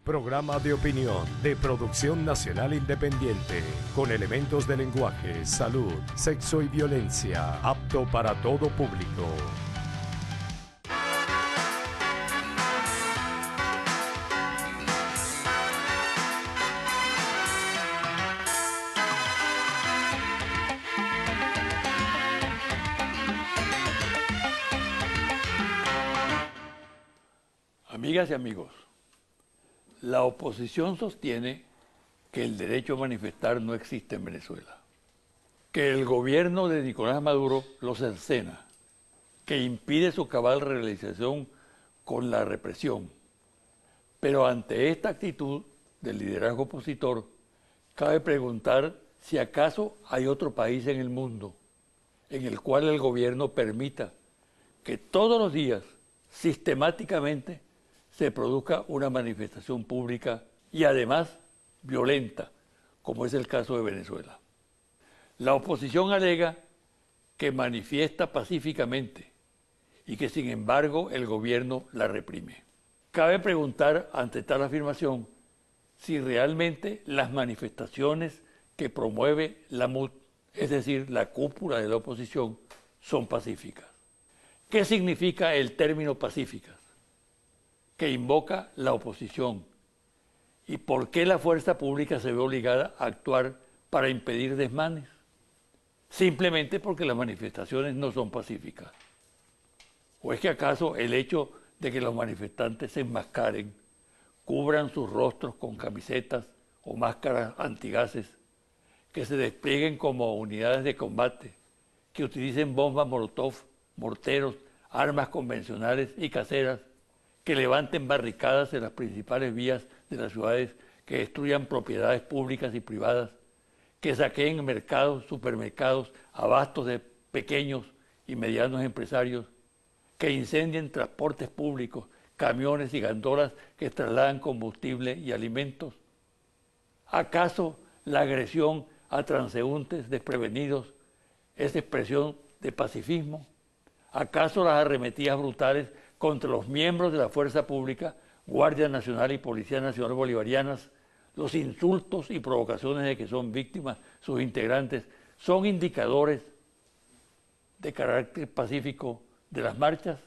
Programa de opinión de producción nacional independiente, con elementos de lenguaje, salud, sexo y violencia, apto para todo público. Amigas y amigos, la oposición sostiene que el derecho a manifestar no existe en Venezuela, que el gobierno de Nicolás Maduro lo cercena, que impide su cabal realización con la represión. Pero ante esta actitud del liderazgo opositor, cabe preguntar si acaso hay otro país en el mundo en el cual el gobierno permita que todos los días, sistemáticamente, se produzca una manifestación pública y además violenta, como es el caso de Venezuela. La oposición alega que manifiesta pacíficamente y que sin embargo el gobierno la reprime. Cabe preguntar ante tal afirmación si realmente las manifestaciones que promueve la MUD, es decir, la cúpula de la oposición, son pacíficas. ¿Qué significa el término pacíficas? Que invoca la oposición y por qué la fuerza pública se ve obligada a actuar para impedir desmanes. Simplemente porque las manifestaciones no son pacíficas. ¿O es que acaso el hecho de que los manifestantes se enmascaren, cubran sus rostros con camisetas o máscaras antigases, que se desplieguen como unidades de combate, que utilicen bombas molotov, morteros, armas convencionales y caseras, que levanten barricadas en las principales vías de las ciudades, que destruyan propiedades públicas y privadas, que saqueen mercados, supermercados, abastos de pequeños y medianos empresarios, que incendien transportes públicos, camiones y gandolas que trasladan combustible y alimentos? ¿Acaso la agresión a transeúntes desprevenidos es expresión de pacifismo? ¿Acaso las arremetidas brutales contra los miembros de la fuerza pública, Guardia Nacional y Policía Nacional Bolivarianas, los insultos y provocaciones de que son víctimas sus integrantes, son indicadores de carácter pacífico de las marchas?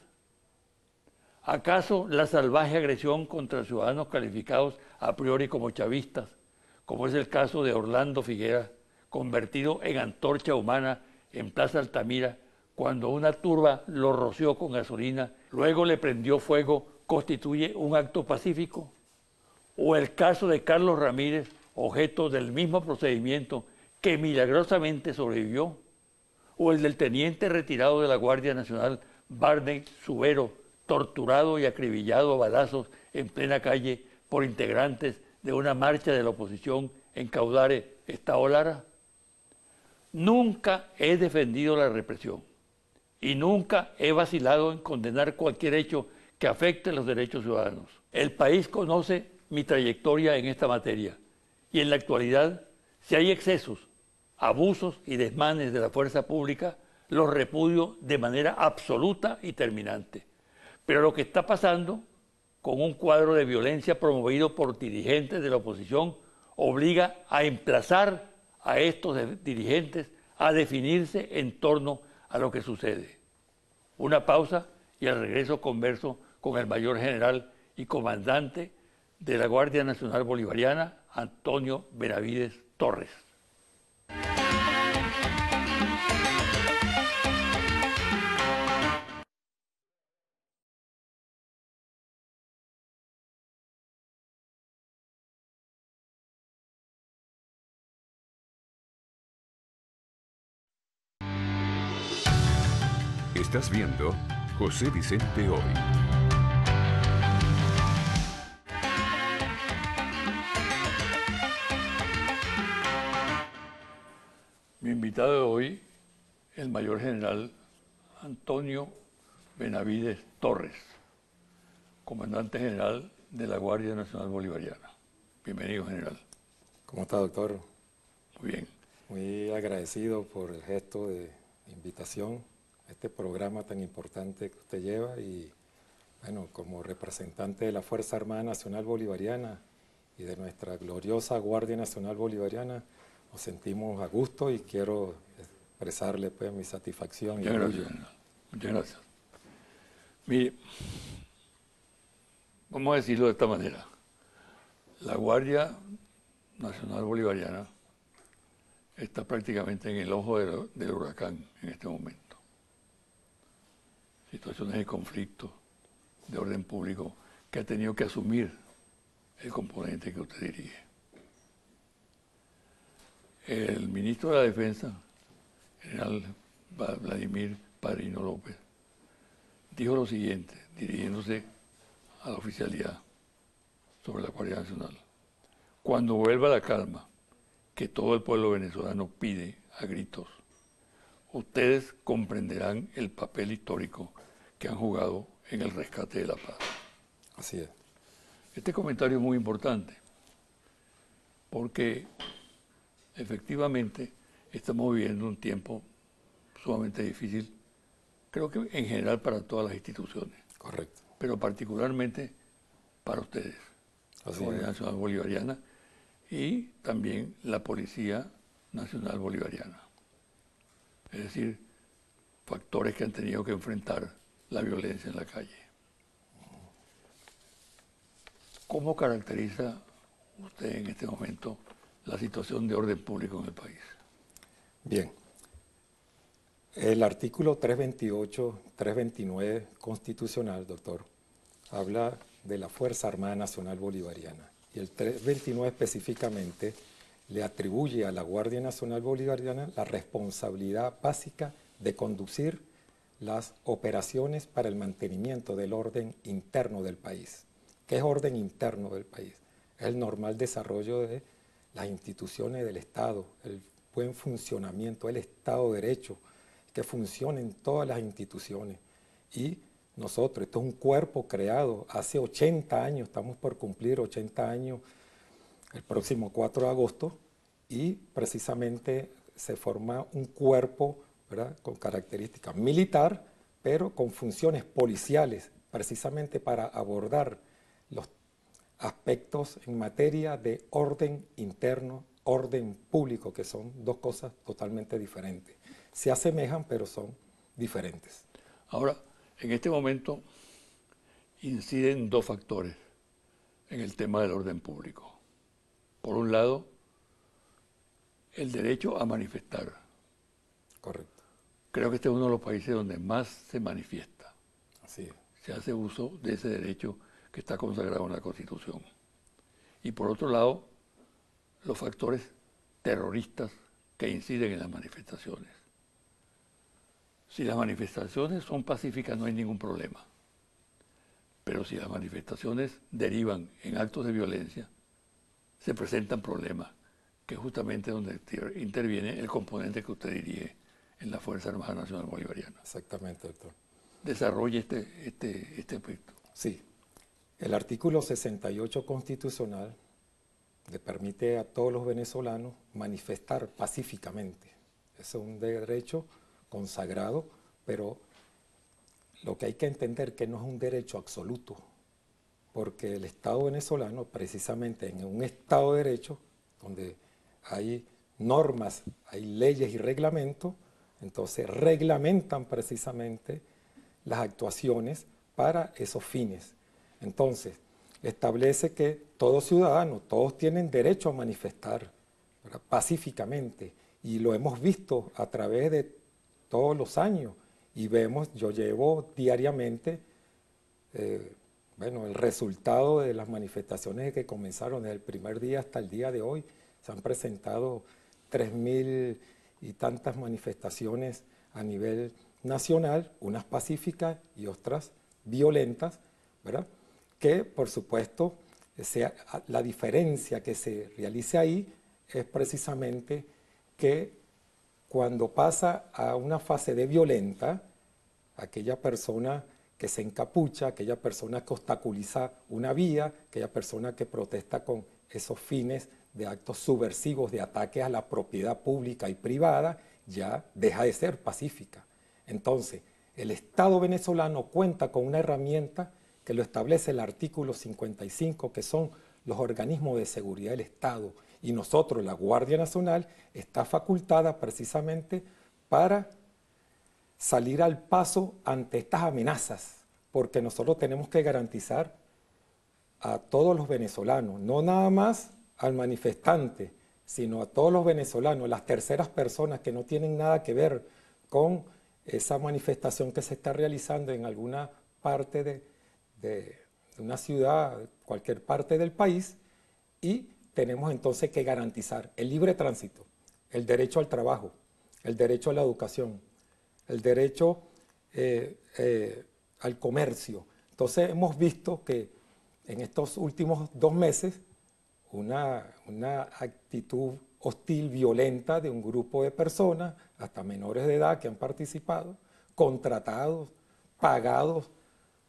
¿Acaso la salvaje agresión contra ciudadanos calificados a priori como chavistas, como es el caso de Orlando Figuera, convertido en antorcha humana en Plaza Altamira, cuando una turba lo roció con gasolina, luego le prendió fuego, constituye un acto pacífico? ¿O el caso de Carlos Ramírez, objeto del mismo procedimiento, que milagrosamente sobrevivió? ¿O el del teniente retirado de la Guardia Nacional, Barney Subero, torturado y acribillado a balazos en plena calle por integrantes de una marcha de la oposición en Caudare, Estado Lara? Nunca he defendido la represión y nunca he vacilado en condenar cualquier hecho que afecte los derechos ciudadanos. El país conoce mi trayectoria en esta materia y en la actualidad, si hay excesos, abusos y desmanes de la fuerza pública, los repudio de manera absoluta y terminante. Pero lo que está pasando con un cuadro de violencia promovido por dirigentes de la oposición obliga a emplazar a estos dirigentes a definirse en torno a lo que sucede. Una pausa y al regreso converso con el mayor general y comandante de la Guardia Nacional Bolivariana, Antonio Benavides Torres. Estás viendo José Vicente Hoy. Mi invitado de hoy, el mayor general Antonio Benavides Torres, comandante general de la Guardia Nacional Bolivariana. Bienvenido, general. ¿Cómo está, doctor? Muy bien. Muy agradecido por el gesto de invitación a este programa tan importante que usted lleva y, bueno, como representante de la Fuerza Armada Nacional Bolivariana, y de nuestra gloriosa Guardia Nacional Bolivariana nos sentimos a gusto y quiero expresarle pues mi satisfacción. Muchas gracias, muchas gracias. Mire, vamos a decirlo de esta manera. La Guardia Nacional Bolivariana está prácticamente en el ojo del huracán en este momento. Situaciones de conflicto, de orden público, que ha tenido que asumir el componente que usted dirige. El ministro de la Defensa, general Vladimir Padrino López, dijo lo siguiente, dirigiéndose a la oficialidad sobre la Guardia Nacional. Cuando vuelva la calma, que todo el pueblo venezolano pide a gritos, ustedes comprenderán el papel histórico que han jugado en el rescate de la paz. Así es. Este comentario es muy importante, porque efectivamente estamos viviendo un tiempo sumamente difícil, creo que en general para todas las instituciones. Correcto. Pero particularmente para ustedes, la Guardia Nacional Bolivariana y también la Policía Nacional Bolivariana. Es decir, factores que han tenido que enfrentar la violencia en la calle. ¿Cómo caracteriza usted en este momento la situación de orden público en el país? Bien. El artículo 328, 329 constitucional, doctor, habla de la Fuerza Armada Nacional Bolivariana. Y el 329 específicamente le atribuye a la Guardia Nacional Bolivariana la responsabilidad básica de conducir las operaciones para el mantenimiento del orden interno del país. ¿Qué es orden interno del país? Es el normal desarrollo de las instituciones del Estado, el buen funcionamiento del Estado de Derecho, que funcionen todas las instituciones. Y nosotros, esto es un cuerpo creado hace 80 años, estamos por cumplir 80 años el próximo 4 de agosto, y precisamente se forma un cuerpo, ¿verdad?, con características militar, pero con funciones policiales, precisamente para abordar los aspectos en materia de orden interno, orden público, que son dos cosas totalmente diferentes. Se asemejan, pero son diferentes. Ahora, en este momento inciden dos factores en el tema del orden público. Por un lado, el derecho a manifestar. Correcto. Creo que este es uno de los países donde más se manifiesta. Así es. Se hace uso de ese derecho que está consagrado en la Constitución. Y por otro lado, los factores terroristas que inciden en las manifestaciones. Si las manifestaciones son pacíficas no hay ningún problema. Pero si las manifestaciones derivan en actos de violencia, se presentan problemas, que es justamente donde interviene el componente que usted dirige en la Fuerza Armada Nacional Bolivariana. Exactamente, doctor. Desarrolle este aspecto. Sí. El artículo 68 constitucional le permite a todos los venezolanos manifestar pacíficamente. Ese es un derecho consagrado, pero lo que hay que entender que no es un derecho absoluto, porque el Estado venezolano, precisamente en un Estado de Derecho, donde hay normas, hay leyes y reglamentos, entonces reglamentan precisamente las actuaciones para esos fines. Entonces, establece que todos ciudadanos, todos tienen derecho a manifestar, ¿verdad?, pacíficamente, y lo hemos visto a través de todos los años, y vemos, yo llevo diariamente, el resultado de las manifestaciones que comenzaron desde el primer día hasta el día de hoy. Se han presentado 3.000 y tantas manifestaciones a nivel nacional, unas pacíficas y otras violentas, ¿verdad?, que por supuesto la diferencia que se realice ahí es precisamente que cuando pasa a una fase de violenta, aquella persona que se encapucha, aquella persona que obstaculiza una vía, aquella persona que protesta con esos fines de actos subversivos, de ataques a la propiedad pública y privada, ya deja de ser pacífica. Entonces, el Estado venezolano cuenta con una herramienta que lo establece el artículo 55, que son los organismos de seguridad del Estado. Y nosotros, la Guardia Nacional, está facultada precisamente para salir al paso ante estas amenazas, porque nosotros tenemos que garantizar a todos los venezolanos, no nada más al manifestante, sino a todos los venezolanos, las terceras personas que no tienen nada que ver con esa manifestación que se está realizando en alguna parte de una ciudad, cualquier parte del país, y tenemos entonces que garantizar el libre tránsito, el derecho al trabajo, el derecho a la educación, el derecho al comercio. Entonces hemos visto que en estos últimos 2 meses una actitud hostil, violenta de un grupo de personas, hasta menores de edad que han participado, contratados, pagados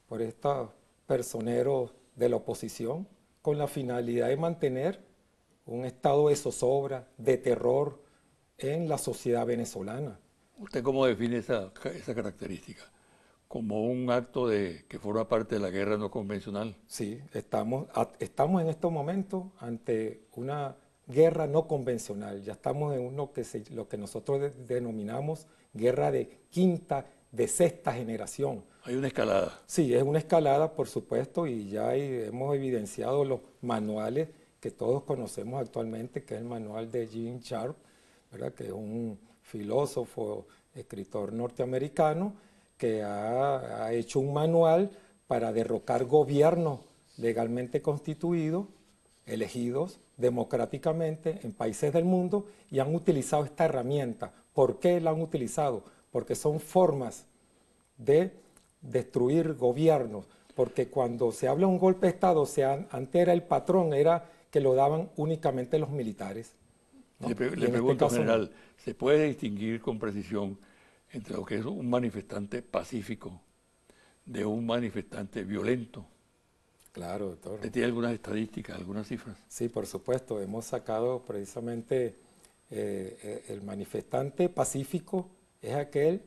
por estos personeros de la oposición, con la finalidad de mantener un estado de zozobra, de terror en la sociedad venezolana. ¿Usted cómo define esa característica? ¿Como un acto que forma parte de la guerra no convencional? Sí, estamos en estos momentos ante una guerra no convencional. Ya estamos en lo que nosotros denominamos guerra de quinta, de sexta generación. Hay una escalada. Sí, es una escalada, por supuesto, y ya hemos evidenciado los manuales que todos conocemos actualmente, que es el manual de Gene Sharp, ¿verdad? Que es un filósofo, escritor norteamericano, que ha hecho un manual para derrocar gobiernos legalmente constituidos, elegidos democráticamente en países del mundo, y han utilizado esta herramienta. ¿Por qué la han utilizado? Porque son formas de destruir gobiernos, porque cuando se habla de un golpe de Estado, antes era el patrón, era que lo daban únicamente los militares, ¿no? Le pregunto, general, ¿se puede distinguir con precisión entre lo que es un manifestante pacífico de un manifestante violento? Claro, doctor. ¿Usted tiene algunas estadísticas, algunas cifras? Sí, por supuesto. Hemos sacado precisamente el manifestante pacífico es aquel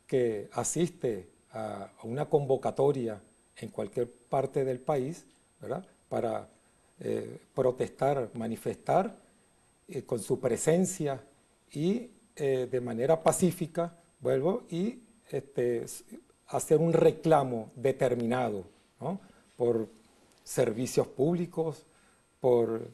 que asiste a una convocatoria en cualquier parte del país, ¿verdad? Para protestar, manifestar con su presencia y de manera pacífica, y hacer un reclamo determinado, ¿no? Por servicios públicos, por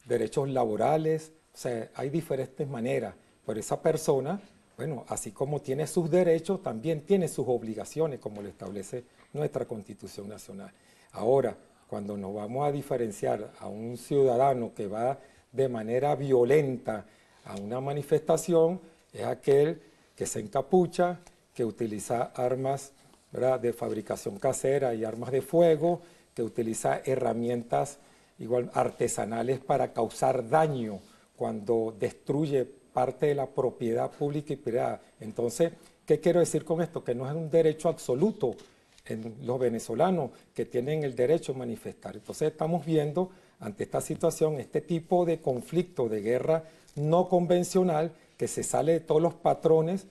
derechos laborales. O sea, hay diferentes maneras, pero esa persona, bueno, así como tiene sus derechos, también tiene sus obligaciones, como lo establece nuestra Constitución Nacional. Ahora, cuando nos vamos a diferenciar a un ciudadano que va de manera violenta a una manifestación, es aquel que se encapucha, que utiliza armas, ¿verdad?, de fabricación casera y armas de fuego, que utiliza herramientas igual artesanales para causar daño cuando destruye parte de la propiedad pública y privada. Entonces, ¿qué quiero decir con esto? Que no es un derecho absoluto en los venezolanos que tienen el derecho a manifestar. Entonces estamos viendo ante esta situación este tipo de conflicto, de guerra no convencional, que se sale de todos los patrones,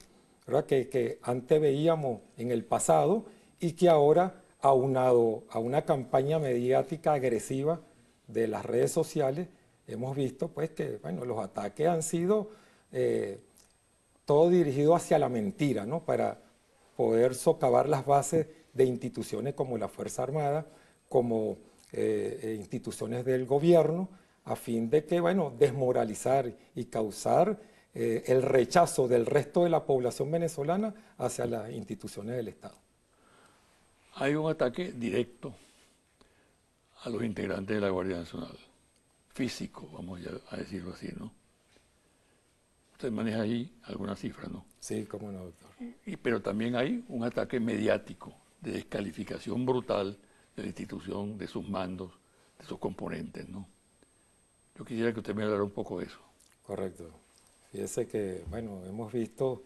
¿verdad?, que antes veíamos en el pasado y que ahora, aunado a una campaña mediática agresiva de las redes sociales, hemos visto pues que bueno, los ataques han sido todo dirigido hacia la mentira, ¿no?, para poder socavar las bases de instituciones como la Fuerza Armada, como instituciones del gobierno, a fin de que, bueno, desmoralizar y causar el rechazo del resto de la población venezolana hacia las instituciones del Estado. Hay un ataque directo a los integrantes de la Guardia Nacional, físico, vamos a decirlo así, ¿no? Usted maneja ahí alguna cifra, ¿no? Sí, cómo no, doctor. Pero también hay un ataque mediático de descalificación brutal de la institución, de sus mandos, de sus componentes, ¿no? Yo quisiera que usted me hablara un poco de eso. Correcto. Fíjese que, bueno, hemos visto,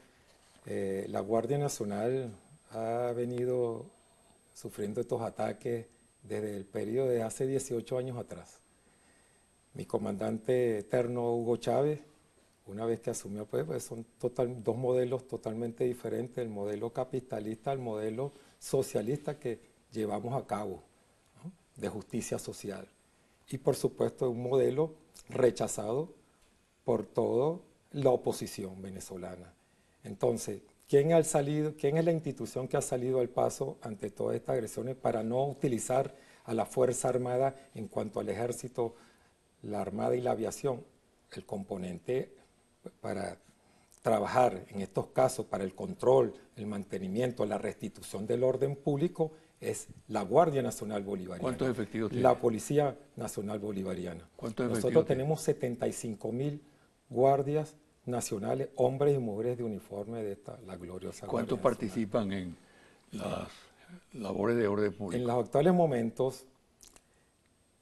la Guardia Nacional ha venido sufriendo estos ataques desde el periodo de hace 18 años atrás. Mi comandante eterno, Hugo Chávez, una vez que asumió, pues son dos modelos totalmente diferentes, el modelo capitalista al modelo socialista que llevamos a cabo, ¿no?, de justicia social. y por supuesto un modelo rechazado por toda la oposición venezolana. Entonces, ¿quién es la institución que ha salido al paso ante todas estas agresiones para no utilizar a la Fuerza Armada en cuanto al ejército, la Armada y la aviación? El componente para trabajar en estos casos para el control, el mantenimiento, la restitución del orden público es la Guardia Nacional Bolivariana. ¿Cuántos efectivos tiene? La Policía Nacional Bolivariana. ¿Cuántos efectivos Nosotros tiene? tenemos 75.000 guardias nacionales, hombres y mujeres de uniforme de la gloriosa Guardia ¿Cuántos Nacional. participan en las labores de orden público? En los actuales momentos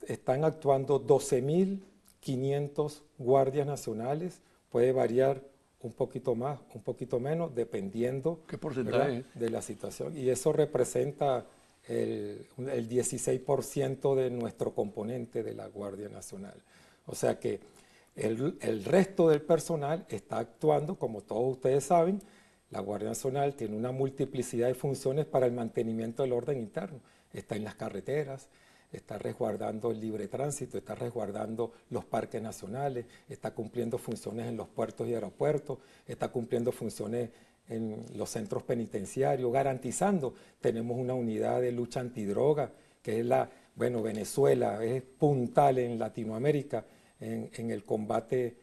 están actuando 12.500 guardias nacionales, puede variar un poquito más, un poquito menos, dependiendo ¿Qué porcentaje es? de la situación. Y eso representa el 16% de nuestro componente de la Guardia Nacional. O sea que el resto del personal está actuando, como todos ustedes saben, la Guardia Nacional tiene una multiplicidad de funciones para el mantenimiento del orden interno. Está en las carreteras, está resguardando el libre tránsito, está resguardando los parques nacionales, está cumpliendo funciones en los puertos y aeropuertos, está cumpliendo funciones en los centros penitenciarios, garantizando. Tenemos una unidad de lucha antidroga, que es Venezuela es puntal en Latinoamérica en el combate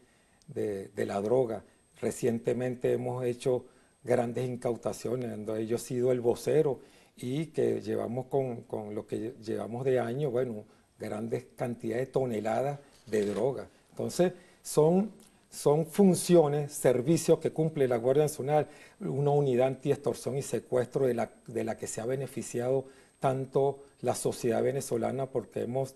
de la droga. Recientemente hemos hecho grandes incautaciones, donde yo he sido el vocero y que llevamos con lo que llevamos de año, grandes cantidades de toneladas de droga. Entonces, son funciones, servicios que cumple la Guardia Nacional, una unidad anti-extorsión y secuestro de la que se ha beneficiado tanto la sociedad venezolana porque hemos,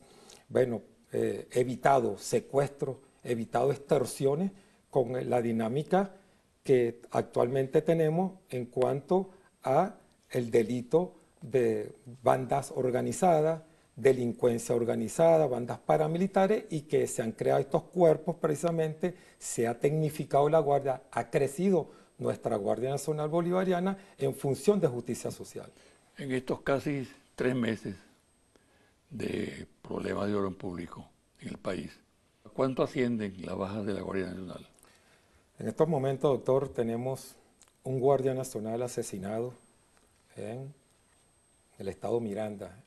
evitado secuestros, evitado extorsiones con la dinámica que actualmente tenemos en cuanto a el delito de bandas organizadas, delincuencia organizada, bandas paramilitares y que se han creado estos cuerpos precisamente, se ha tecnificado la Guardia, ha crecido nuestra Guardia Nacional Bolivariana en función de justicia social. En estos casi 3 meses de problemas de orden público en el país, ¿cuánto ascienden las bajas de la Guardia Nacional? En estos momentos, doctor, tenemos un guardia nacional asesinado en el estado Miranda,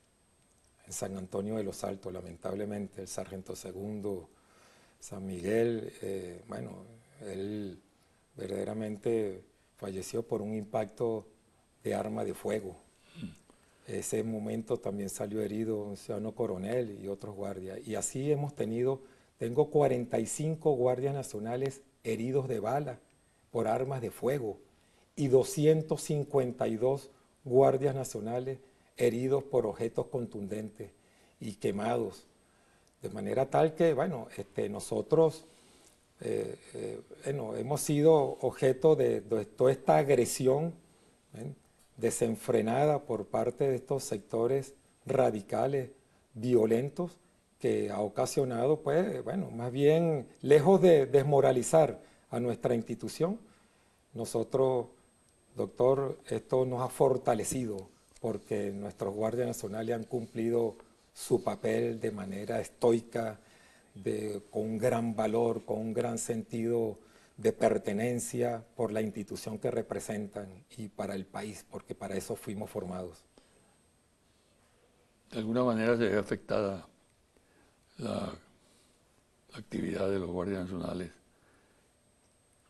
en San Antonio de los Altos, lamentablemente, el sargento segundo San Miguel, él verdaderamente falleció por un impacto de arma de fuego. Ese momento también salió herido un ciudadano coronel y otros guardias. Y así tengo 45 guardias nacionales heridos de bala por armas de fuego y 252 guardias nacionales heridos por objetos contundentes y quemados. De manera tal que, nosotros hemos sido objeto de toda esta agresión desenfrenada por parte de estos sectores radicales, violentos, que ha ocasionado, más bien, lejos de desmoralizar a nuestra institución, nosotros, doctor, esto nos ha fortalecido porque nuestros guardias nacionales han cumplido su papel de manera estoica, con un gran valor, con un gran sentido de pertenencia por la institución que representan y para el país, porque para eso fuimos formados. De alguna manera se ve afectada la actividad de los guardias nacionales,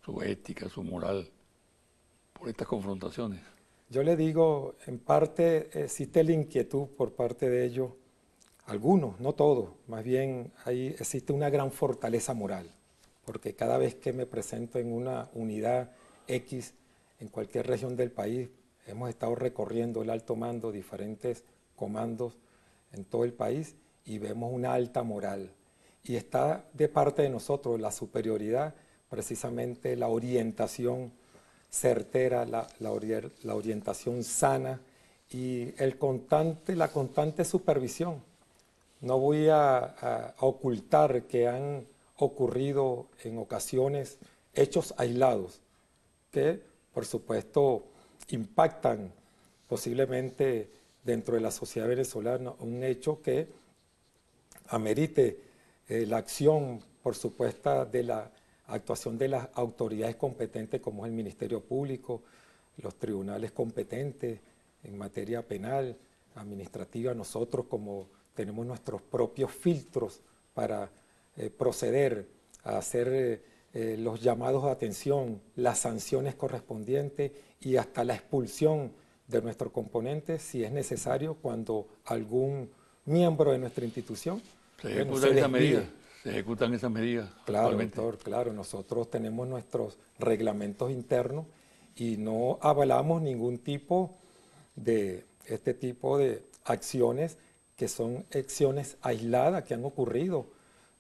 su ética, su moral, por estas confrontaciones. Yo le digo, en parte existe la inquietud por parte de ellos, algunos, no todos, más bien existe una gran fortaleza moral, porque cada vez que me presento en una unidad X en cualquier región del país, hemos estado recorriendo el alto mando, diferentes comandos en todo el país y vemos una alta moral. Y está de parte de nosotros la superioridad, precisamente la orientación certera, la orientación sana y la constante supervisión. No voy a ocultar que han ocurrido en ocasiones hechos aislados que, por supuesto, impactan posiblemente dentro de la sociedad venezolana, un hecho que amerite la acción, por supuesto, de la actuación de las autoridades competentes como es el Ministerio Público, los tribunales competentes en materia penal, administrativa, nosotros como tenemos nuestros propios filtros para proceder a hacer los llamados de atención, las sanciones correspondientes y hasta la expulsión de nuestro componente si es necesario cuando algún miembro de nuestra institución se ejecutan esas medidas. Se ejecutan esas medidas. Claro, doctor, claro. Nosotros tenemos nuestros reglamentos internos y no avalamos ningún tipo de este tipo de acciones que son acciones aisladas que han ocurrido,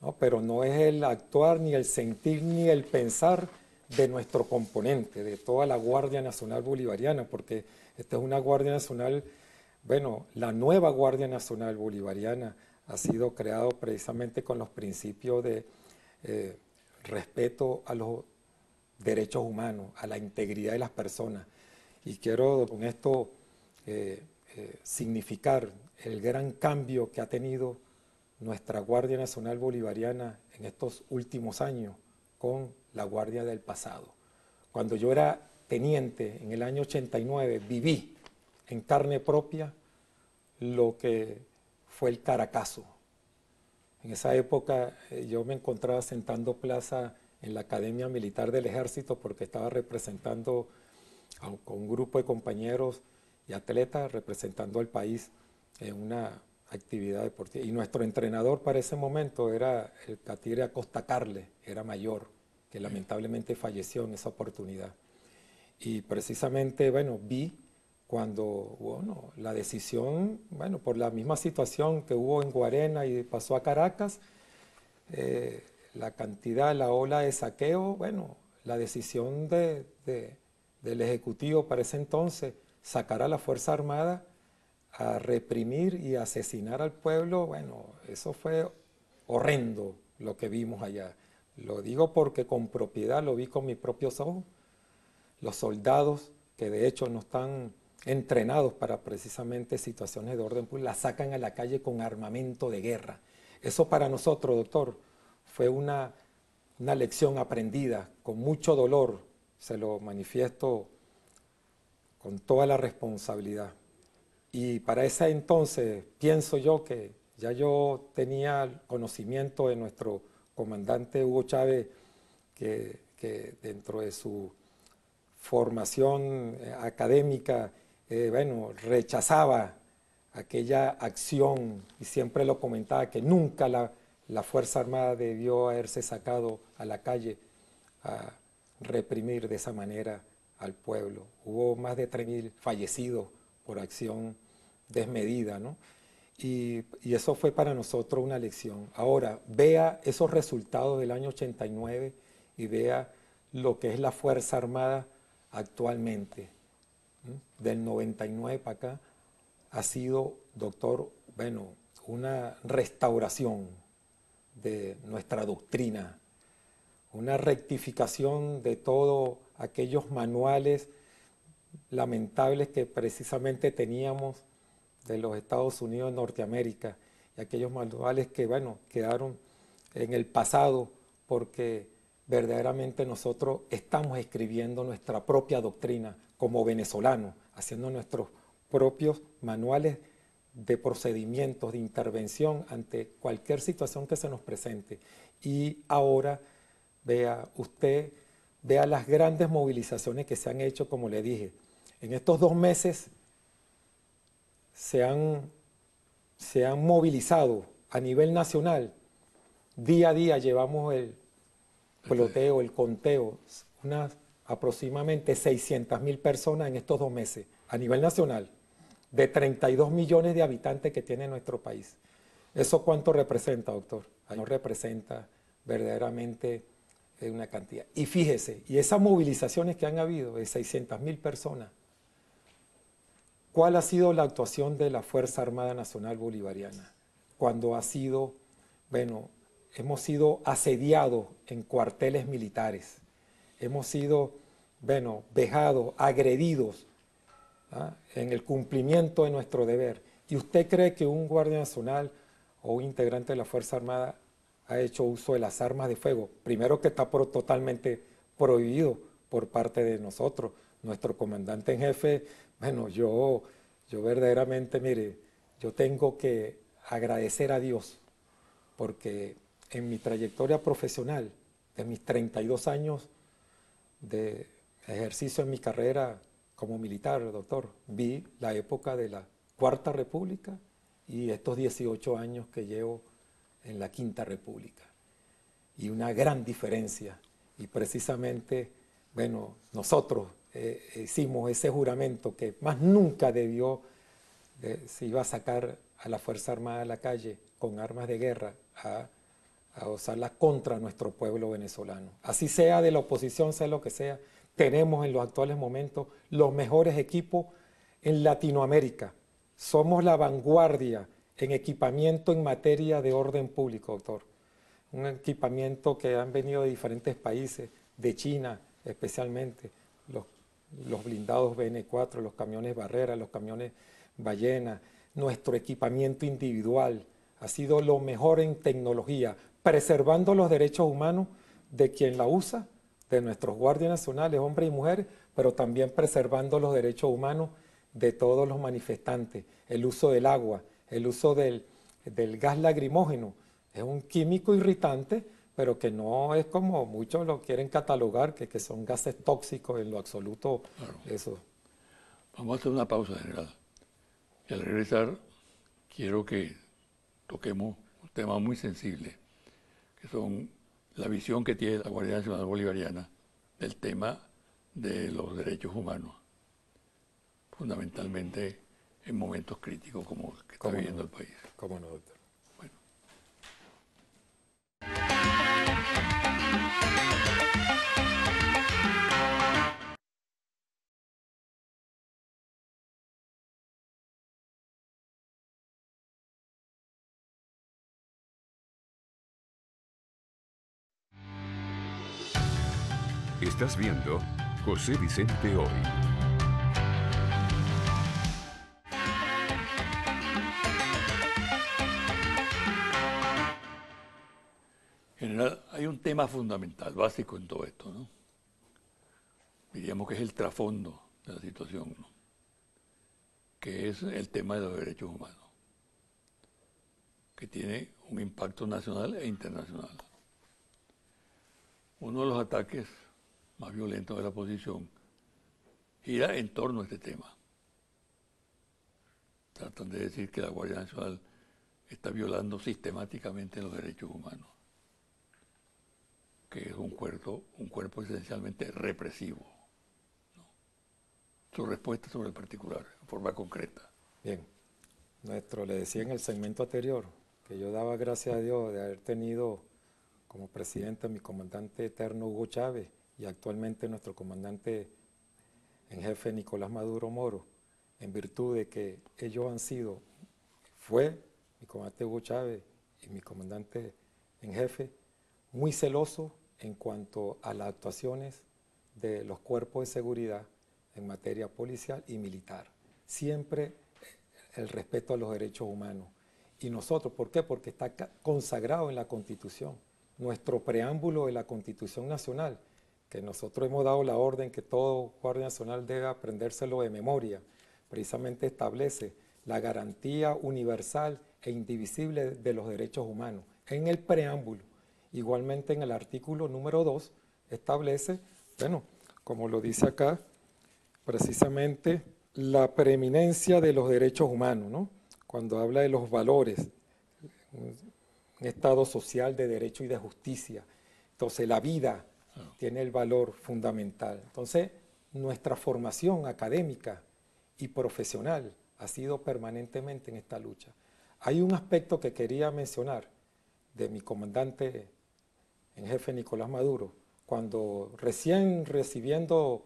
¿no? Pero no es el actuar, ni el sentir, ni el pensar de nuestro componente, de toda la Guardia Nacional Bolivariana, porque esta es una Guardia Nacional, bueno, la nueva Guardia Nacional Bolivariana ha sido creado precisamente con los principios de respeto a los derechos humanos, a la integridad de las personas. Y quiero con esto significar el gran cambio que ha tenido nuestra Guardia Nacional Bolivariana en estos últimos años con la Guardia del pasado. Cuando yo era teniente en el año 89, viví en carne propia lo que fue el Caracazo. En esa época yo me encontraba sentando plaza en la Academia Militar del Ejército porque estaba representando con un grupo de compañeros y atletas representando al país en una actividad deportiva. Y nuestro entrenador para ese momento era el Catire Acosta Carle, era mayor, que lamentablemente falleció en esa oportunidad. Y precisamente, bueno, vi cuando, bueno, la decisión, bueno, por la misma situación que hubo en Guarena y pasó a Caracas, la cantidad, la ola de saqueo, bueno, la decisión del Ejecutivo para ese entonces, sacar a la Fuerza Armada a reprimir y asesinar al pueblo, bueno, eso fue horrendo lo que vimos allá. Lo digo porque con propiedad lo vi con mis propios ojos. Los soldados, que de hecho no están entrenados para precisamente situaciones de orden público, la sacan a la calle con armamento de guerra. Eso para nosotros, doctor, fue una lección aprendida con mucho dolor, se lo manifiesto con toda la responsabilidad. Y para ese entonces pienso yo que ya yo tenía conocimiento de nuestro comandante Hugo Chávez, que dentro de su formación académica, bueno, rechazaba aquella acción y siempre lo comentaba que nunca la Fuerza Armada debió haberse sacado a la calle a reprimir de esa manera al pueblo. Hubo más de 3.000 fallecidos por acción desmedida, ¿no? Y eso fue para nosotros una lección. Ahora, vea esos resultados del año 89 y vea lo que es la Fuerza Armada actualmente. Del 99 para acá ha sido, doctor, bueno, una restauración de nuestra doctrina, una rectificación de todos aquellos manuales lamentables que precisamente teníamos de los Estados Unidos de Norteamérica y aquellos manuales que, bueno, quedaron en el pasado porque verdaderamente nosotros estamos escribiendo nuestra propia doctrina como venezolanos, haciendo nuestros propios manuales de procedimientos, de intervención ante cualquier situación que se nos presente. Y ahora, vea usted, vea las grandes movilizaciones que se han hecho, como le dije. En estos 2 meses se han movilizado a nivel nacional. Día a día llevamos el ploteo, el conteo, unas aproximadamente 600.000 personas en estos 2 meses a nivel nacional, de 32 millones de habitantes que tiene nuestro país. ¿Eso cuánto representa, doctor? No representa verdaderamente una cantidad. Y fíjese, y esas movilizaciones que han habido de 600.000 personas, ¿cuál ha sido la actuación de la Fuerza Armada Nacional Bolivariana? Cuando ha sido, bueno, hemos sido asediados en cuarteles militares, hemos sido, bueno, vejados, agredidos, ¿ah?, en el cumplimiento de nuestro deber. ¿Y usted cree que un guardia nacional o un integrante de la Fuerza Armada ha hecho uso de las armas de fuego. Primero que está totalmente prohibido por parte de nosotros. Nuestro comandante en jefe, bueno, yo verdaderamente, mire, yo tengo que agradecer a Dios porque en mi trayectoria profesional, de mis 32 años de ejercicio en mi carrera como militar, doctor, vi la época de la Cuarta República y estos 18 años que llevo en la Quinta República. Y una gran diferencia. Y precisamente, bueno, nosotros hicimos ese juramento que más nunca se iba a sacar a la Fuerza Armada a la calle con armas de guerra a usarlas contra nuestro pueblo venezolano. Así sea de la oposición, sea lo que sea, tenemos en los actuales momentos los mejores equipos en Latinoamérica. Somos la vanguardia en equipamiento en materia de orden público, doctor. Un equipamiento que han venido de diferentes países, de China especialmente, los blindados BN4, los camiones Barrera, los camiones Ballena, nuestro equipamiento individual ha sido lo mejor en tecnología, preservando los derechos humanos de quien la usa, de nuestros guardias nacionales, hombres y mujeres, pero también preservando los derechos humanos de todos los manifestantes, el uso del agua, el uso del gas lacrimógeno. Es un químico irritante, pero que no es como muchos lo quieren catalogar, que son gases tóxicos en lo absoluto. Claro. Eso. Vamos a hacer una pausa, general. Y al regresar, quiero que toquemos un tema muy sensible, que son la visión que tiene la Guardia Nacional Bolivariana del tema de los derechos humanos, fundamentalmente en momentos críticos como el que está viviendo el país. ¿Cómo no, doctor? Bueno. Estás viendo José Vicente Hoy. General, hay un tema fundamental, básico en todo esto, ¿no? Diríamos que es el trasfondo de la situación, ¿no? Que es el tema de los derechos humanos, que tiene un impacto nacional e internacional. Uno de los ataques más violentos de la oposición gira en torno a este tema. Tratan de decir que la Guardia Nacional está violando sistemáticamente los derechos humanos, que es un cuerpo esencialmente represivo, ¿no? Su respuesta sobre el particular, en forma concreta. Bien, le decía en el segmento anterior que yo daba gracias a Dios de haber tenido como presidente a mi comandante eterno Hugo Chávez y actualmente nuestro comandante en jefe Nicolás Maduro Moro, en virtud de que ellos fue mi comandante Hugo Chávez y mi comandante en jefe, muy celoso en cuanto a las actuaciones de los cuerpos de seguridad en materia policial y militar. Siempre el respeto a los derechos humanos. Y nosotros, ¿por qué? Porque está consagrado en la Constitución. Nuestro preámbulo de la Constitución Nacional, que nosotros hemos dado la orden que todo Guardia Nacional debe aprendérselo de memoria, precisamente establece la garantía universal e indivisible de los derechos humanos. En el preámbulo, igualmente en el artículo número 2, establece, bueno, como lo dice acá, precisamente la preeminencia de los derechos humanos, ¿no? Cuando habla de los valores, un estado social de derecho y de justicia. Entonces la vida tiene el valor fundamental. Entonces nuestra formación académica y profesional ha sido permanentemente en esta lucha. Hay un aspecto que quería mencionar de mi comandante en jefe Nicolás Maduro, cuando recién recibiendo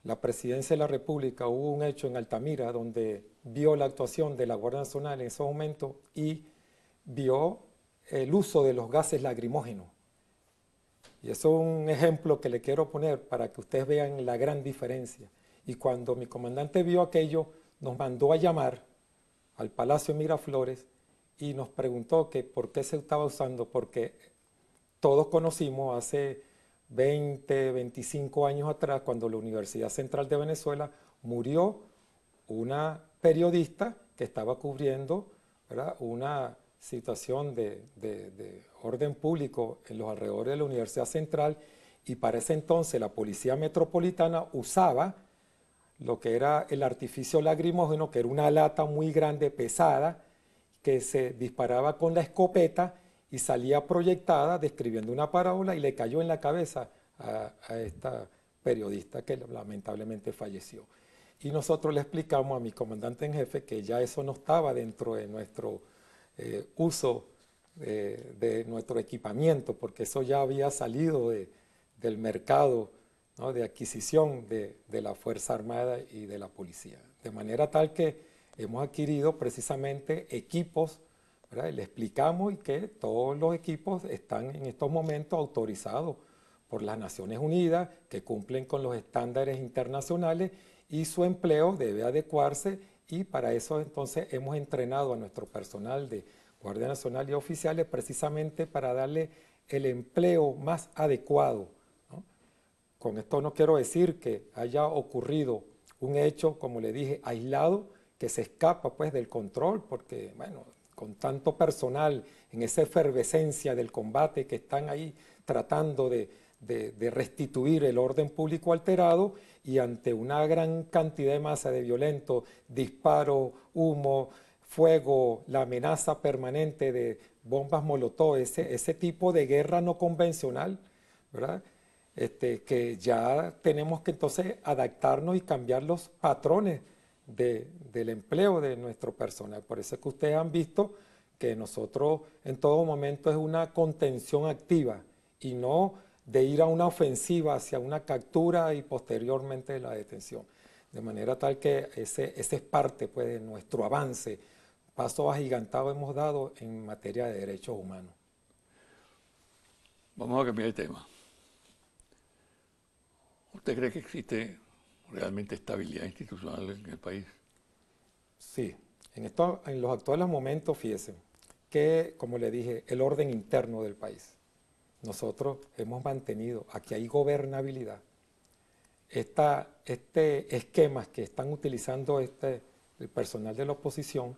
la presidencia de la República hubo un hecho en Altamira donde vio la actuación de la Guardia Nacional en ese momento y vio el uso de los gases lacrimógenos. Y eso es un ejemplo que le quiero poner para que ustedes vean la gran diferencia. Y cuando mi comandante vio aquello, nos mandó a llamar al Palacio Miraflores y nos preguntó que por qué se estaba usando, porque todos conocimos hace 20, 25 años atrás, cuando la Universidad Central de Venezuela murió una periodista que estaba cubriendo, ¿verdad?, una situación de orden público en los alrededores de la Universidad Central, y para ese entonces la Policía Metropolitana usaba lo que era el artificio lacrimógeno, que era una lata muy grande, pesada, que se disparaba con la escopeta y salía proyectada describiendo una parábola y le cayó en la cabeza a esta periodista que lamentablemente falleció. Y nosotros le explicamos a mi comandante en jefe que ya eso no estaba dentro de nuestro uso de nuestro equipamiento, porque eso ya había salido del mercado, ¿no?, de adquisición de la Fuerza Armada y de la Policía. De manera tal que hemos adquirido precisamente equipos, ¿verdad? Y le explicamos y que todos los equipos están en estos momentos autorizados por las Naciones Unidas, que cumplen con los estándares internacionales, y su empleo debe adecuarse, y para eso entonces hemos entrenado a nuestro personal de Guardia Nacional y oficiales precisamente para darle el empleo más adecuado, ¿no? Con esto no quiero decir que haya ocurrido un hecho, como le dije, aislado, que se escapa pues del control, porque bueno, con tanto personal, en esa efervescencia del combate que están ahí tratando de restituir el orden público alterado, y ante una gran cantidad de masa de violentos, disparos, humo, fuego, la amenaza permanente de bombas molotov, ese tipo de guerra no convencional, ¿verdad? Que ya tenemos que entonces adaptarnos y cambiar los patrones del empleo de nuestro personal. Por eso es que ustedes han visto que nosotros en todo momento es una contención activa y no de ir a una ofensiva hacia una captura y posteriormente la detención. De manera tal que ese es parte pues, de nuestro avance. Paso agigantado hemos dado en materia de derechos humanos. Vamos a cambiar de tema. ¿Usted cree que existe realmente estabilidad institucional en el país? Sí, en los actuales momentos, fíjese, que, como le dije, el orden interno del país. Nosotros hemos mantenido, aquí hay gobernabilidad. Este esquema que están utilizando el personal de la oposición,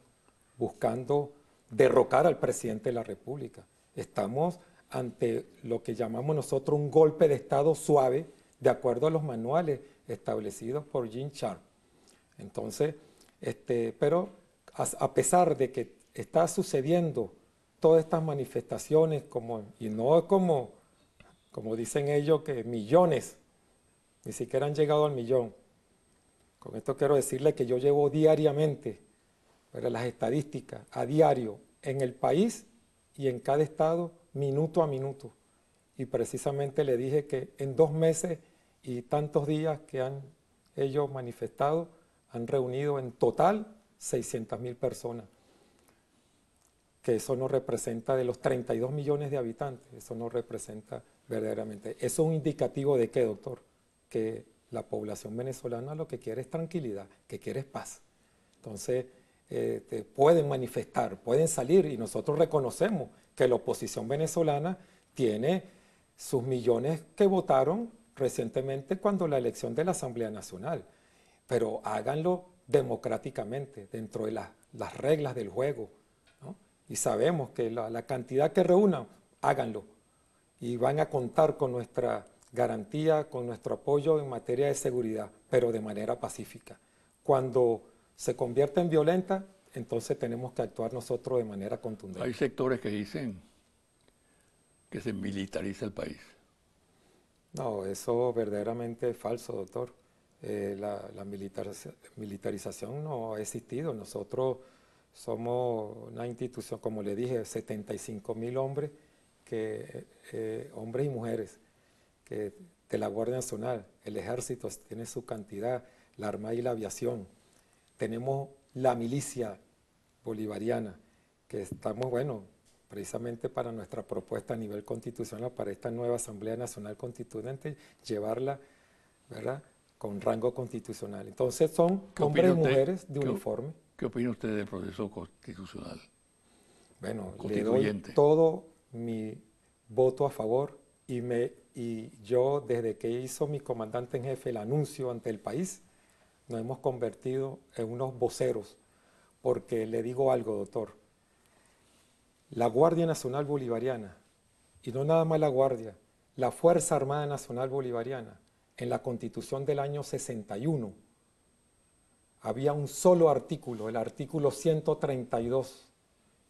buscando derrocar al presidente de la República. Estamos ante lo que llamamos nosotros un golpe de Estado suave, de acuerdo a los manuales establecidos por Jean Sharp. Entonces, pero a pesar de que está sucediendo todas estas manifestaciones, y no es como dicen ellos, que millones, ni siquiera han llegado al millón. Con esto quiero decirle que yo llevo diariamente, pero las estadísticas a diario en el país y en cada estado, minuto a minuto. Y precisamente le dije que en 2 meses y tantos días que han ellos manifestado, han reunido en total 600.000 personas. Que eso no representa, de los 32 millones de habitantes, eso no representa verdaderamente. Eso es un indicativo de qué, doctor, que la población venezolana lo que quiere es tranquilidad, que quiere es paz. Entonces, pueden manifestar, pueden salir, y nosotros reconocemos que la oposición venezolana tiene sus millones que votaron recientemente cuando la elección de la Asamblea Nacional, pero háganlo democráticamente, dentro de las reglas del juego, ¿no? Y sabemos que la cantidad que reúnan, háganlo, y van a contar con nuestra garantía, con nuestro apoyo en materia de seguridad, pero de manera pacífica. Cuando se convierta en violenta, entonces tenemos que actuar nosotros de manera contundente. Hay sectores que dicen que se militariza el país. No, eso verdaderamente es falso, doctor. La militarización no ha existido. Nosotros somos una institución, como le dije, 75.000 hombres, hombres y mujeres de la Guardia Nacional. El Ejército tiene su cantidad, la Armada y la Aviación. Tenemos la milicia bolivariana, que estamos, bueno, precisamente para nuestra propuesta a nivel constitucional, para esta nueva Asamblea Nacional Constituyente, llevarla, ¿verdad?, con rango constitucional. Entonces son hombres y mujeres de uniforme. ¿Qué opina usted del proceso constitucional? Bueno, le doy constituyente. todo mi voto a favor y yo desde que hizo mi comandante en jefe el anuncio ante el país, nos hemos convertido en unos voceros, porque le digo algo, doctor, la Guardia Nacional Bolivariana, y no nada más la Guardia, la Fuerza Armada Nacional Bolivariana, en la Constitución del año 61, había un solo artículo, el artículo 132,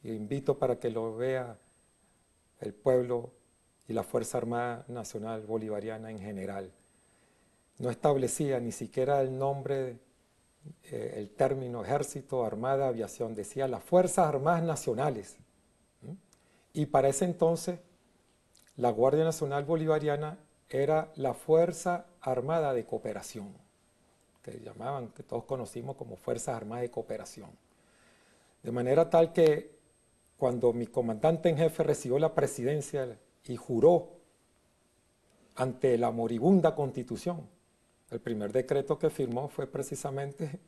y invito para que lo vea el pueblo y la Fuerza Armada Nacional Bolivariana en general. No establecía ni siquiera el nombre, el término ejército, armada, aviación, decía las Fuerzas Armadas Nacionales. Y para ese entonces, la Guardia Nacional Bolivariana era la Fuerza Armada de Cooperación, que llamaban, que todos conocimos como Fuerzas Armadas de Cooperación. De manera tal que cuando mi comandante en jefe recibió la presidencia y juró ante la moribunda Constitución, el primer decreto que firmó fue precisamente,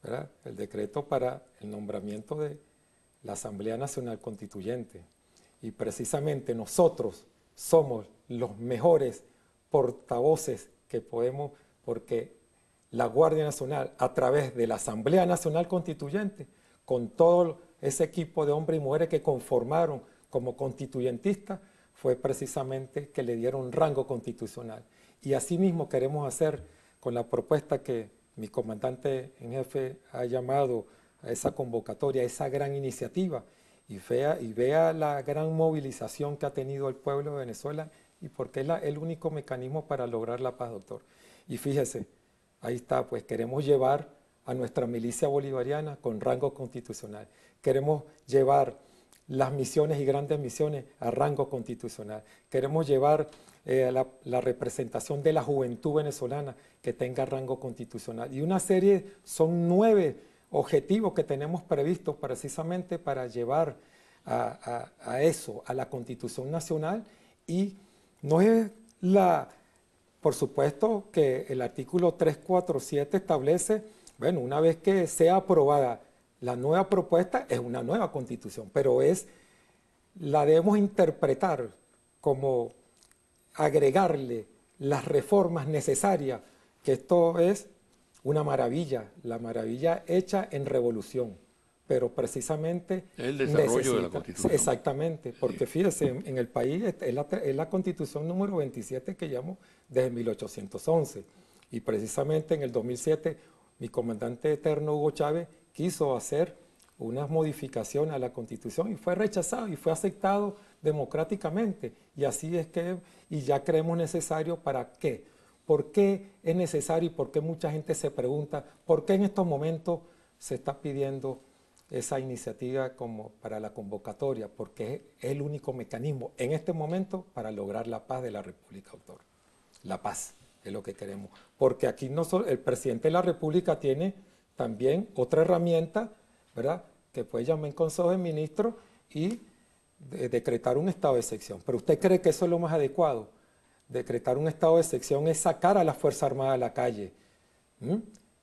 ¿verdad?, el decreto para el nombramiento de la Asamblea Nacional Constituyente. Y precisamente nosotros somos los mejores portavoces que podemos, porque la Guardia Nacional, a través de la Asamblea Nacional Constituyente, con todo ese equipo de hombres y mujeres que conformaron como constituyentistas, fue precisamente que le dieron rango constitucional. Y así mismo queremos hacer con la propuesta que mi comandante en jefe ha llamado a esa convocatoria, a esa gran iniciativa, y vea la gran movilización que ha tenido el pueblo de Venezuela, y porque es el único mecanismo para lograr la paz, doctor. Y fíjese, ahí está, pues queremos llevar a nuestra milicia bolivariana con rango constitucional. Queremos llevar las misiones y grandes misiones a rango constitucional. Queremos llevar la representación de la juventud venezolana que tenga rango constitucional. Y una serie, son 9 objetivos que tenemos previstos precisamente para llevar a eso, a la Constitución Nacional. Y no es por supuesto que el artículo 347 establece, bueno, una vez que sea aprobada la nueva propuesta, es una nueva Constitución, pero la debemos interpretar como agregarle las reformas necesarias, que esto es una maravilla, la maravilla hecha en revolución, pero precisamente el desarrollo de la Constitución. Exactamente, porque fíjese, en el país es la Constitución número 27 que llevamos desde 1811, y precisamente en el 2007 mi comandante eterno Hugo Chávez quiso hacer unas modificaciones a la Constitución y fue rechazado y fue aceptado democráticamente. Y así es que, y ya creemos necesario, ¿para qué? ¿Por qué es necesario y por qué mucha gente se pregunta por qué en estos momentos se está pidiendo esa iniciativa como para la convocatoria? Porque es el único mecanismo en este momento para lograr la paz de la República, doctor. La paz es lo que queremos. Porque aquí el presidente de la República tiene también otra herramienta, ¿verdad?, que puede llamar en Consejo de Ministros y decretar un estado de excepción. Pero ¿usted cree que eso es lo más adecuado? Decretar un estado de excepción es sacar a la Fuerza Armada a la calle.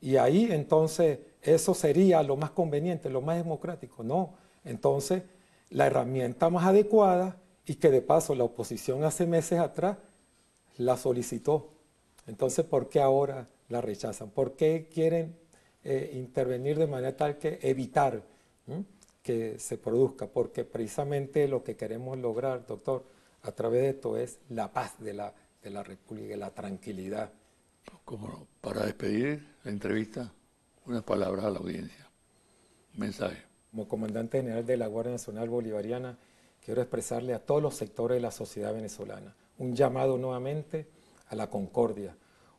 Y ahí entonces eso sería lo más conveniente, lo más democrático. No, entonces la herramienta más adecuada, y que de paso la oposición hace meses atrás la solicitó. Entonces, ¿por qué ahora la rechazan? ¿Por qué quieren intervenir de manera tal que evitar que se produzca? Porque precisamente lo que queremos lograr, doctor, a través de esto es la paz de la República, la tranquilidad. Como para despedir la entrevista, unas palabras a la audiencia, un mensaje. Como comandante general de la Guardia Nacional Bolivariana, quiero expresarle a todos los sectores de la sociedad venezolana un llamado nuevamente a la concordia,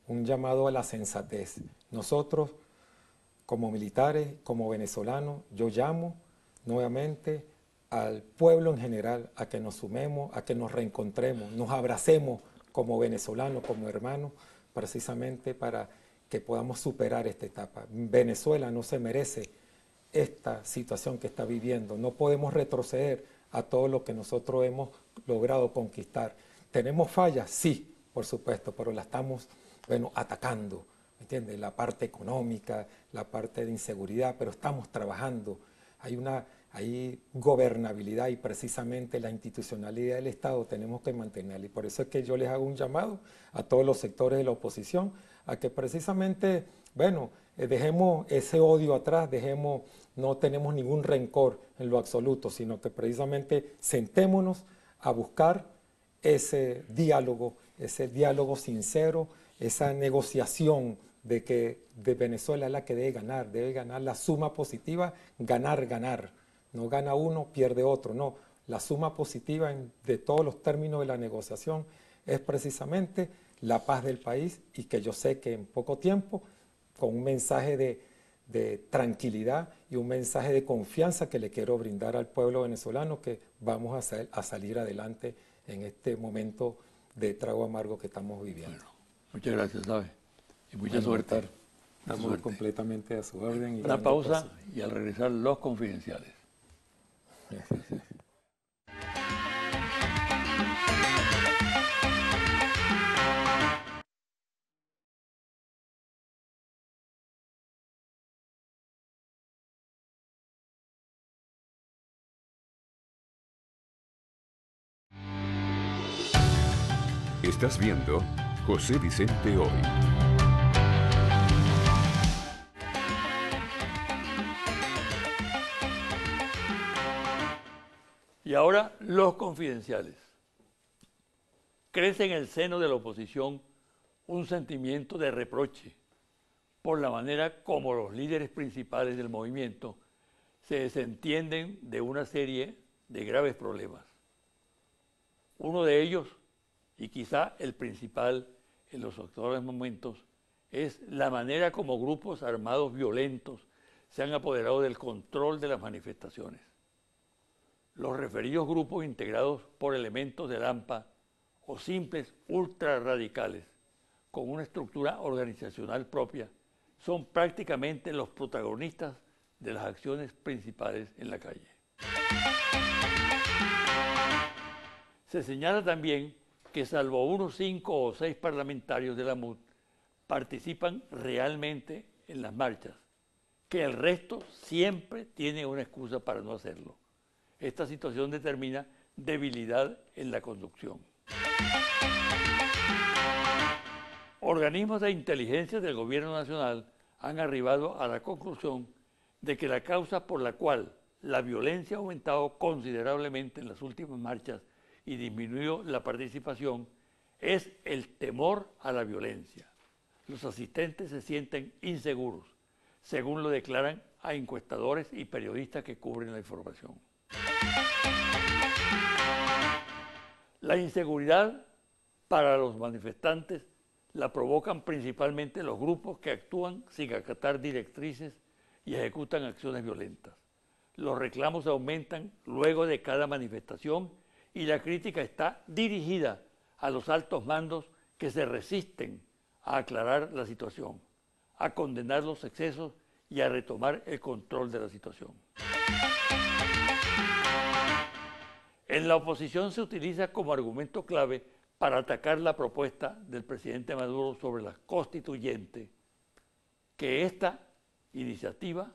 un llamado a la sensatez. Nosotros, como militares, como venezolanos, yo llamo nuevamente al pueblo en general a que nos sumemos, a que nos reencontremos, nos abracemos como venezolanos, como hermanos, precisamente para que podamos superar esta etapa. Venezuela no se merece esta situación que está viviendo. No podemos retroceder a todo lo que nosotros hemos logrado conquistar. ¿Tenemos fallas? Sí, por supuesto, pero la estamos, atacando, ¿me entiendes? La parte económica, la parte de inseguridad, pero estamos trabajando. Hay hay gobernabilidad y precisamente la institucionalidad del Estado tenemos que mantenerla. Y por eso es que yo les hago un llamado a todos los sectores de la oposición a que precisamente, bueno, dejemos ese odio atrás, no tenemos ningún rencor en lo absoluto, sino que precisamente sentémonos a buscar ese diálogo sincero, esa negociación de que de Venezuela es la que debe ganar la suma positiva, ganar. No gana uno, pierde otro, no. La suma positiva de todos los términos de la negociación es precisamente la paz del país y que yo sé que en poco tiempo, con un mensaje de tranquilidad y un mensaje de confianza que le quiero brindar al pueblo venezolano, que vamos a salir adelante en este momento de trago amargo que estamos viviendo. Bueno, muchas gracias, ¿sabe? Y mucha suerte. Estamos completamente a su orden. Una pausa y al regresar los confidenciales. Estás viendo José Vicente Hoy. Y ahora los confidenciales. Crece en el seno de la oposición un sentimiento de reproche por la manera como los líderes principales del movimiento se desentienden de una serie de graves problemas. Uno de ellos, y quizá el principal en los actuales momentos, es la manera como grupos armados violentos se han apoderado del control de las manifestaciones. Los referidos grupos integrados por elementos del AMPA o simples ultrarradicales con una estructura organizacional propia son prácticamente los protagonistas de las acciones principales en la calle. Se señala también que salvo unos 5 o 6 parlamentarios de la MUD participan realmente en las marchas, que el resto siempre tiene una excusa para no hacerlo. Esta situación determina debilidad en la conducción. Organismos de inteligencia del Gobierno Nacional han arribado a la conclusión de que la causa por la cual la violencia ha aumentado considerablemente en las últimas marchas y disminuyó la participación es el temor a la violencia. Los asistentes se sienten inseguros, según lo declaran a encuestadores y periodistas que cubren la información. La inseguridad para los manifestantes la provocan principalmente los grupos que actúan sin acatar directrices y ejecutan acciones violentas. Los reclamos aumentan luego de cada manifestación y la crítica está dirigida a los altos mandos que se resisten a aclarar la situación, a condenar los excesos y a retomar el control de la situación. En la oposición se utiliza como argumento clave para atacar la propuesta del presidente Maduro sobre la constituyente, que esta iniciativa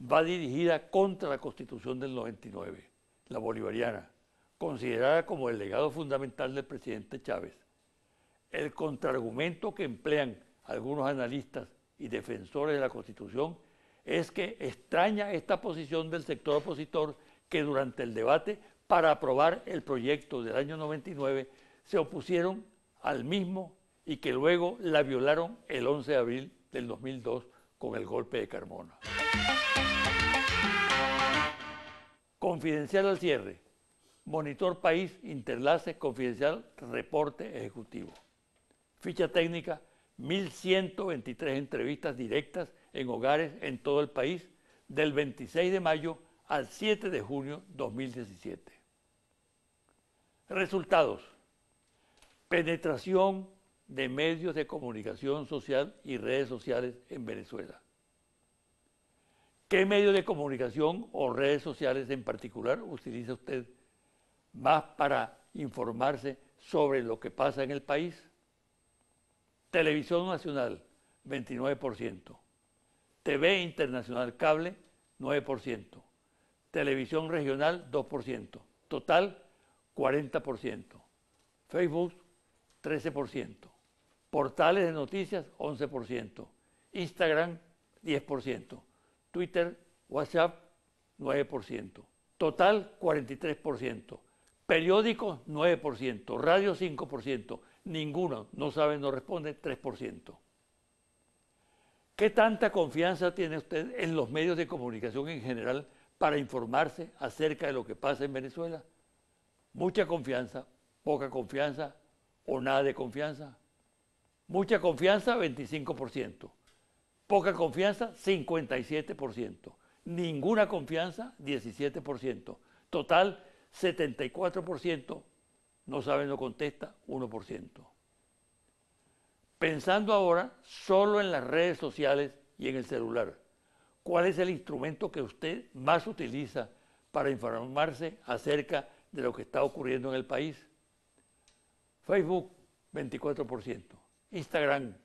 va dirigida contra la Constitución del 99, la bolivariana, considerada como el legado fundamental del presidente Chávez. El contraargumento que emplean algunos analistas y defensores de la Constitución es que extraña esta posición del sector opositor que durante el debate para aprobar el proyecto del año 99 se opusieron al mismo y que luego la violaron el 11 de abril del 2002 con el golpe de Carmona. Confidencial al cierre. Monitor País, Interlace, Confidencial, Reporte Ejecutivo. Ficha técnica, 1.123 entrevistas directas en hogares en todo el país del 26 de mayo al 7 de junio 2017. Resultados. Penetración de medios de comunicación social y redes sociales en Venezuela. ¿Qué medio de comunicación o redes sociales en particular utiliza usted más para informarse sobre lo que pasa en el país? Televisión Nacional, 29%. TV Internacional Cable, 9%. Televisión regional, 2%. Total, 40%. Facebook, 13%. Portales de noticias, 11%. Instagram, 10%. Twitter, WhatsApp, 9%. Total, 43%. Periódicos, 9%. Radio, 5%. Ninguno, no sabe, no responde, 3%. ¿Qué tanta confianza tiene usted en los medios de comunicación en general para informarse acerca de lo que pasa en Venezuela? Mucha confianza, poca confianza o nada de confianza. Mucha confianza, 25%. Poca confianza, 57%. Ninguna confianza, 17%. Total, 74%. No sabe, no contesta, 1%. Pensando ahora solo en las redes sociales y en el celular, ¿cuál es el instrumento que usted más utiliza para informarse acerca de lo que está ocurriendo en el país? Facebook, 24%. Instagram,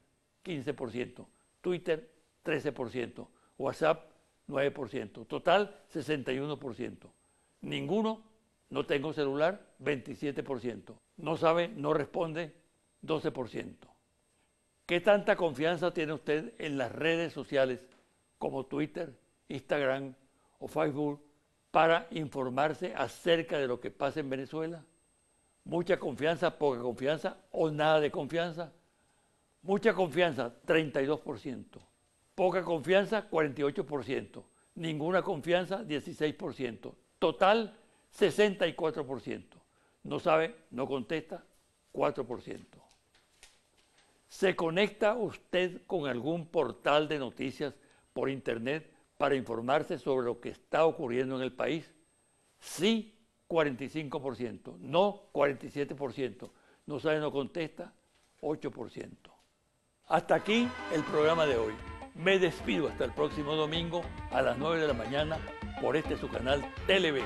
15%. Twitter, 13%. WhatsApp, 9%. Total, 61%. Ninguno, no tengo celular, 27%. No sabe, no responde, 12%. ¿Qué tanta confianza tiene usted en las redes sociales como Twitter, Instagram o Facebook para informarse acerca de lo que pasa en Venezuela? Mucha confianza, poca confianza o nada de confianza. Mucha confianza, 32%. Poca confianza, 48%. Ninguna confianza, 16%. Total, 64%. No sabe, no contesta, 4%. ¿Se conecta usted con algún portal de noticias por internet para informarse sobre lo que está ocurriendo en el país? Sí, 45%. No, 47%. No sabe, no contesta, 8%. Hasta aquí el programa de hoy. Me despido hasta el próximo domingo a las 9 de la mañana por su canal Televen.